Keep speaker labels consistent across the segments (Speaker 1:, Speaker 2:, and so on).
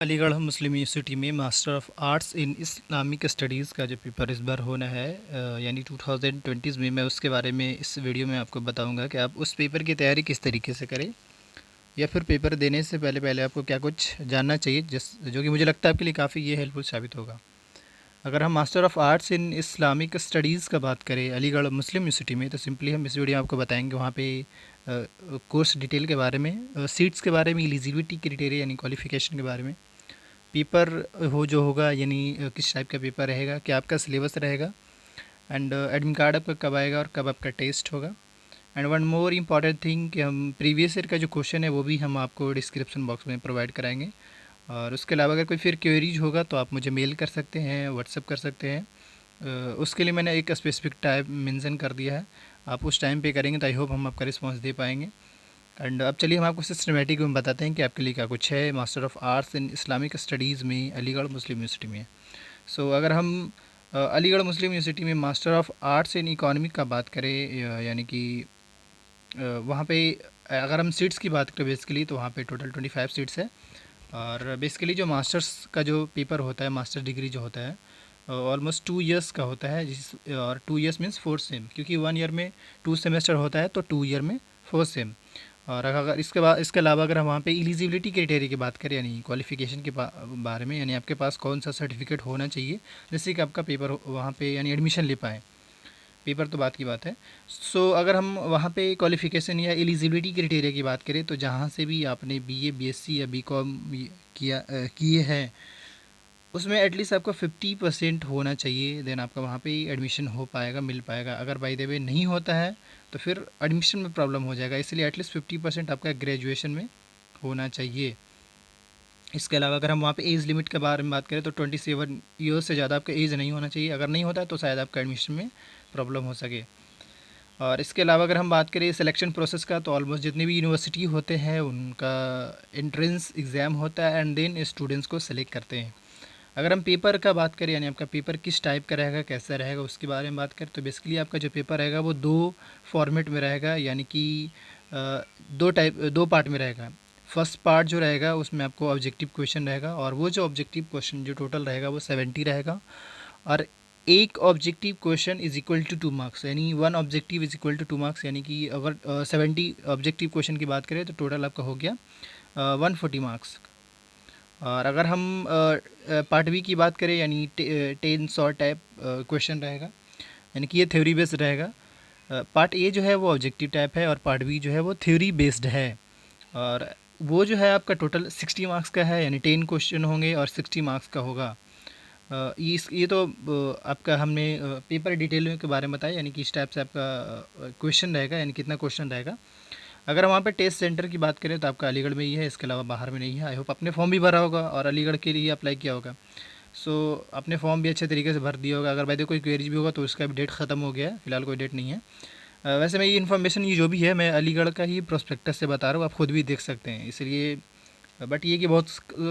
Speaker 1: अलीगढ़ मुस्लिम university में master of arts in Islamic studies का जो पेपर इस बार होना है यानी 2020 में, मैं उसके बारे में इस वीडियो में आपको बताऊंगा कि आप उस पेपर की तैयारी किस तरीके से करें, या फिर पेपर देने से पहले पहले आपको क्या कुछ जानना चाहिए, जो कि मुझे लगता है आपके लिए काफ़ी ये हेल्पफुल साबित होगा। अगर हम master of arts in Islamic studies का बात करें अलीगढ़ मुस्लिम यूनिवर्सिटी में, तो सिंपली हम इस वीडियो में आपको बताएंगे वहाँ पे कोर्स डिटेल के बारे में, सीट्स के बारे में, एलिजिबिलिटी क्राइटेरिया यानी क्वालिफ़िकेशन के बारे में, पेपर हो जो होगा यानी किस टाइप का पेपर रहेगा, क्या आपका सिलेबस रहेगा, एंड एडमिट कार्ड आपका कब आएगा और कब आपका टेस्ट होगा। And one more important thing कि हम प्रीवियस ईयर का जो क्वेश्चन है वो भी हम आपको डिस्क्रिप्शन बॉक्स में प्रोवाइड कराएंगे। और उसके अलावा अगर कोई फिर क्वेरीज होगा तो आप मुझे मेल कर सकते हैं, व्हाट्सअप कर सकते हैं। उसके लिए मैंने एक स्पेसिफिक टाइम मेंशन कर दिया है, आप उस टाइम पे करेंगे तो आई होप हम आपका रिस्पांस दे पाएंगे। एंड अब चलिए हम आपको सिस्टमेटिक में बताते हैं कि आपके लिए क्या कुछ है master of arts in Islamic studies में अलीगढ़ मुस्लिम यूनिवर्सिटी में। सो अगर हम अलीगढ़ मुस्लिम यूनिवर्सिटी में master of arts in economic का बात करें, यानी कि वहाँ पे अगर हम सीट्स की बात करें बेसिकली, तो वहाँ पे टोटल 25 सीट्स है। और बेसिकली जो मास्टर्स का जो पेपर होता है, मास्टर डिग्री जो होता है, ऑलमोस्ट 2 ईयर्स का होता है, और 2 ईयर्स मीन्स 4 सेम, क्योंकि 1 ईयर में 2 सेमेस्टर होता है तो 2 ईयर में 4 सेम। और अगर इसके अलावा अगर हम वहाँ पे एलिजिबिलिटी क्राइटेरिया की बात करें यानी क्वालिफ़िकेशन के बारे में, यानी आपके पास कौन सा सर्टिफिकेट होना चाहिए जिससे कि आपका पेपर वहाँ पे यानी एडमिशन ले पाएँ, पेपर तो बात की बात है। सो अगर हम वहाँ पे क्वालिफ़िकेशन या एलिजिबिलिटी क्राइटेरिया की बात करें, तो जहाँ से भी आपने बीए, बीएससी या बीकॉम किए हैं, उसमें एटलीस्ट आपका 50% होना चाहिए, देन आपका वहाँ पे एडमिशन हो पाएगा, मिल पाएगा। अगर बाय द वे नहीं होता है तो फिर एडमिशन में प्रॉब्लम हो जाएगा, इसलिए एटलीस्ट 50% आपका ग्रेजुएशन में होना चाहिए। इसके अलावा अगर हम वहाँ पे एज लिमिट के बारे में बात करें तो 27 ईयर्स से ज़्यादा आपका एज नहीं होना चाहिए, अगर नहीं होता है तो शायद आपका एडमिशन में प्रॉब्लम हो सके। और इसके अलावा अगर हम बात करें सिलेक्शन प्रोसेस का, तो ऑलमोस्ट जितने भी यूनिवर्सिटी होते हैं उनका एंट्रेंस एग्ज़ाम होता है एंड देन स्टूडेंट्स को सेलेक्ट करते हैं। अगर हम पेपर का बात करें यानी आपका पेपर किस टाइप का रहेगा, कैसा रहेगा, उसके बारे में बात करें, तो बेसिकली आपका जो पेपर रहेगा वो 2 फॉर्मेट में रहेगा, यानी कि दो पार्ट में रहेगा। फर्स्ट पार्ट जो रहेगा उसमें आपको ऑब्जेक्टिव क्वेश्चन रहेगा, और वो जो ऑब्जेक्टिव क्वेश्चन जो टोटल रहेगा वो 70 रहेगा। और एक objective question is equal to 2 marks, यानी 1 objective is equal to 2 marks, यानी कि अगर 70 ऑब्जेक्टिव क्वेश्चन की बात करें तो टोटल आपका हो गया 140 मार्क्स। और अगर हम पार्ट बी की बात करें यानी 10 शॉर्ट टाइप क्वेश्चन रहेगा, यानी कि ये थ्योरी बेस्ड रहेगा। पार्ट ए जो है वो ऑब्जेक्टिव टाइप है और पार्ट बी जो है वो थ्योरी बेस्ड है। और वो जो है आपका टोटल 60 मार्क्स का है, यानी 10 क्वेश्चन होंगे और 60 मार्क्स का होगा। ये तो आपका हमने पेपर डिटेल के बारे में बताया, यानी कि इस टाइप से आपका क्वेश्चन रहेगा, यानी कितना क्वेश्चन रहेगा। अगर वहाँ पे टेस्ट सेंटर की बात करें तो आपका अलीगढ़ में ही है, इसके अलावा बाहर में नहीं है। आई होप आपने फॉर्म भी भरा होगा और अलीगढ़ के लिए अप्लाई किया होगा। सो आपने फॉर्म भी अच्छे तरीके से भर दिया होगा। अगर भाई कोई क्वेरीज भी होगा तो उसका भी डेट ख़त्म हो गया है, फिलहाल कोई डेट नहीं है। वैसे मैं ये इन्फॉर्मेशन ये जो भी है मैं अलीगढ़ का ही प्रोस्पेक्टस से बता रहा हूँ, आप खुद भी देख सकते हैं, इसलिए बट ये कि बहुत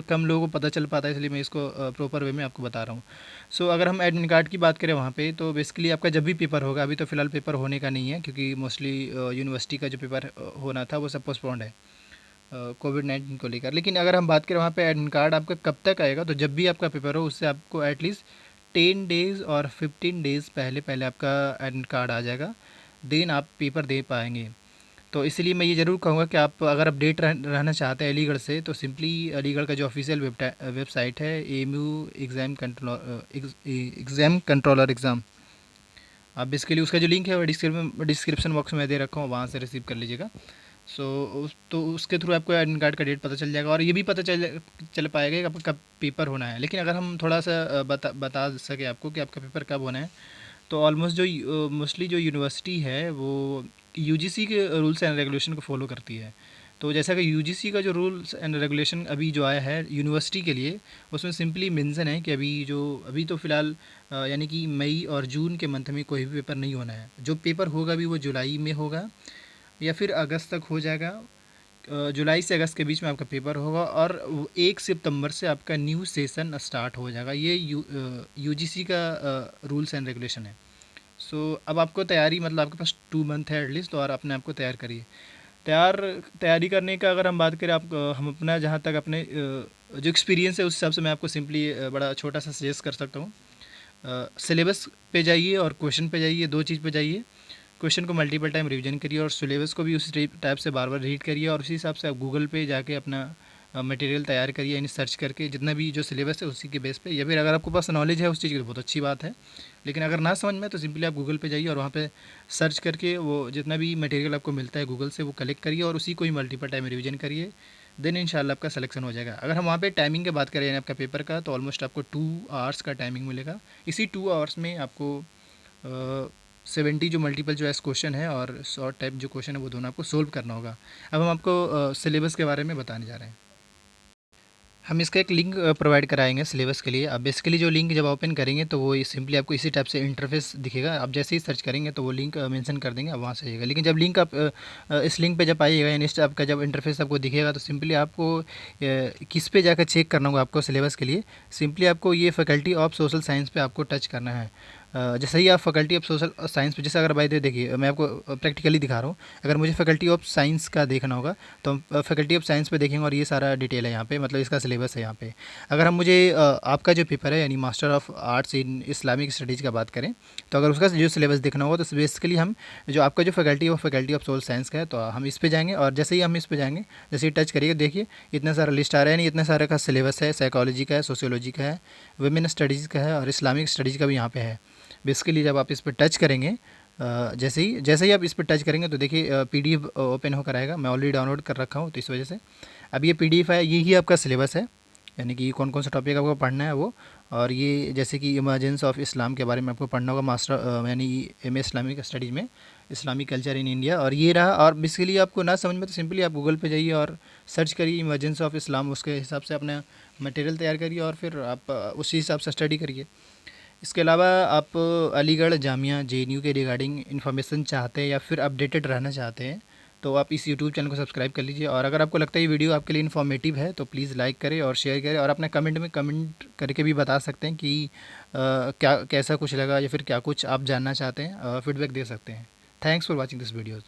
Speaker 1: कम लोगों को पता चल पाता है, इसलिए मैं इसको प्रॉपर वे में आपको बता रहा हूँ। सो अगर हम एडमिट कार्ड की बात करें वहाँ पे, तो बेसिकली आपका जब भी पेपर होगा, अभी तो फ़िलहाल पेपर होने का नहीं है क्योंकि मोस्टली यूनिवर्सिटी का जो पेपर होना था वो सब पोस्टपोन्ड है कोविड-19 को लेकर। लेकिन अगर हम बात करें वहाँ पे एडमिट कार्ड आपका कब तक आएगा, तो जब भी आपका पेपर हो उससे आपको एटलीस्ट 10 डेज़ और 15 डेज़ पहले पहले आपका एडमिट कार्ड आ जाएगा, देन आप पेपर दे पाएंगे। तो इसलिए मैं ये ज़रूर कहूँगा कि आप अगर अपडेट रहना चाहते हैं अलीगढ़ से, तो सिंपली अलीगढ़ का जो ऑफिशियल वेबसाइट है एमयू एग्ज़ाम कंट्रोलर एग्ज़ाम, आप बेसिकली उसका जो लिंक है वो डिस्क्रिप्शन बॉक्स में दे रखा हूँ, वहाँ से रिसीव कर लीजिएगा। तो उसके थ्रू आपको एडमिट कार्ड का डेट पता चल जाएगा और ये भी पता चल पाएगा कि आपका कब पेपर होना है। लेकिन अगर हम थोड़ा सा बता सके आपको कि आपका पेपर कब होना है, तो ऑलमोस्ट जो मोस्टली जो यूनिवर्सिटी है वो यूजीसी के रूल्स एंड रेगुलेशन को फॉलो करती है। तो जैसा कि यूजीसी का जो रूल्स एंड रेगुलेशन अभी जो आया है यूनिवर्सिटी के लिए, उसमें सिंपली मेंशन है कि अभी तो फ़िलहाल यानी कि मई और जून के मंथ में कोई भी पेपर नहीं होना है। जो पेपर होगा भी वो जुलाई में होगा या फिर अगस्त तक हो जाएगा। जुलाई से अगस्त के बीच में आपका पेपर होगा और 1 सितंबर से आपका न्यू सेशन स्टार्ट हो जाएगा। ये यूजीसी का रूल्स एंड रेगुलेशन है। सो अब आपको तैयारी मतलब आपके पास 2 मंथ है एटलीस्ट, तो और अपने आप को तैयार करिए। तैयारी करने का अगर हम बात करें, आप हम अपना जहाँ तक अपने जो एक्सपीरियंस है उस हिसाब से मैं आपको सिंपली बड़ा छोटा सा सजेस्ट कर सकता हूँ। सिलेबस पे जाइए और क्वेश्चन पे जाइए, दो चीज़ पे जाइए। क्वेश्चन को मल्टीपल टाइम रिवीजन करिए और सिलेबस को भी उसी टाइप से बार बार रीड करिए, और उसी हिसाब से आप गूगल पे जाके अपना मटेरियल तैयार करिए, यानी सर्च करके जितना भी जो सिलेबस है उसी के बेस पे। या फिर अगर आपको पास नॉलेज है उस चीज़ की तो बहुत अच्छी बात है, लेकिन अगर ना समझ में तो सिंपली आप गूगल पे जाइए और वहाँ पे सर्च करके वो जितना भी मटेरियल आपको मिलता है गूगल से वो कलेक्ट करिए और उसी को ही मल्टीपल टाइम रिवीजन करिए। देन इंशाल्लाह आपका सिलेक्शन हो जाएगा। अगर हम वहाँ पे टाइमिंग की बात करें यानी आपका पेपर का, तो ऑलमोस्ट आपको 2 आवर्स का टाइमिंग मिलेगा। इसी 2 आवर्स में आपको 70 जो मल्टीपल चॉइस क्वेश्चन है और शॉर्ट टाइप जो क्वेश्चन है वो दोनों आपको सोल्व करना होगा। अब हम आपको सिलेबस के बारे में बताने जा रहे हैं। हम इसका एक लिंक प्रोवाइड कराएंगे सिलेबस के लिए। अब बेसिकली जो लिंक जब ओपन करेंगे तो वो सिंपली आपको इसी टाइप से इंटरफेस दिखेगा। आप जैसे ही सर्च करेंगे तो वो लिंक मेंशन कर देंगे, अब वहाँ से आएगा। लेकिन जब लिंक आप इस लिंक पे जब आइएगा यानी इस आपका जब इंटरफेस आपको दिखेगा तो सिंपली आपको किस पे जाकर चेक करना होगा आपको सिलेबस के लिए। सिंपली आपको ये फैकल्टी ऑफ सोशल साइंस पे आपको टच करना है। जैसे ही आप फैकल्टी ऑफ सोशल साइंस पे, जैसे अगर भाई देखिए मैं आपको प्रैक्टिकली दिखा रहा हूँ। अगर मुझे फैकल्टी ऑफ साइंस का देखना होगा तो हम फैकल्टी ऑफ साइंस पे देखेंगे और ये सारा डिटेल है यहाँ पे, मतलब इसका सिलेबस है यहाँ पे। अगर हम मुझे आपका जो पेपर है यानी master of arts in Islamic studies का बात करें, तो अगर उसका जो सिलेबस देखना होगा तो बेसिकली हम जो आपका जो फैकल्टी वो फैकल्टी ऑफ सोशल साइंस का है, तो हम इस पे जाएंगे और जैसे ही हम इस पे जाएंगे, जैसे ही टच करिए देखिए इतना सारा लिस्ट आ रहा है, नहीं इतना सारा का सिलेबस है। साइकोलॉजी का है, सोशियोलॉजी का है, वुमेन स्टडीज़ का है और इस्लामिक स्टडीज़ का भी यहाँ पे है। बेसिकली जब आप इस पर टच करेंगे, जैसे ही आप इस पर टच करेंगे तो देखिए पीडीएफ ओपन होकर आएगा। मैं ऑलरेडी डाउनलोड कर रखा हूँ तो इस वजह से अब ये पीडीएफ है, ये ही आपका सिलेबस है, यानी कि कौन कौन सा टॉपिक आपको पढ़ना है वो। और ये जैसे कि इमर्जेंस ऑफ इस्लाम के बारे में आपको पढ़ना होगा, मास्टर यानी एमए इस्लामिक स्टडीज़ में, इस्लामिक कल्चर इन इंडिया। और ये रहा। और बेसिकली आपको ना समझ में तो सिंपली आप गूगल पे जाइए और सर्च करिए इमर्जेंस ऑफ इस्लाम, उसके हिसाब से अपना मटेरियल तैयार करिए और फिर आप उसी हिसाब से स्टडी करिए। इसके अलावा आप अलीगढ़ जामिया जेएनयू के रिगार्डिंग इन्फॉर्मेशन चाहते हैं या फिर अपडेटेड रहना चाहते हैं तो आप इस यूट्यूब चैनल को सब्सक्राइब कर लीजिए। और अगर आपको लगता है ये वीडियो आपके लिए इन्फॉर्मेटिव है तो प्लीज़ लाइक करें और शेयर करें, और अपने कमेंट में कमेंट करके भी बता सकते हैं कि क्या कैसा कुछ लगा या फिर क्या कुछ आप जानना चाहते हैं, फीडबैक दे सकते हैं। Thanks for watching this video.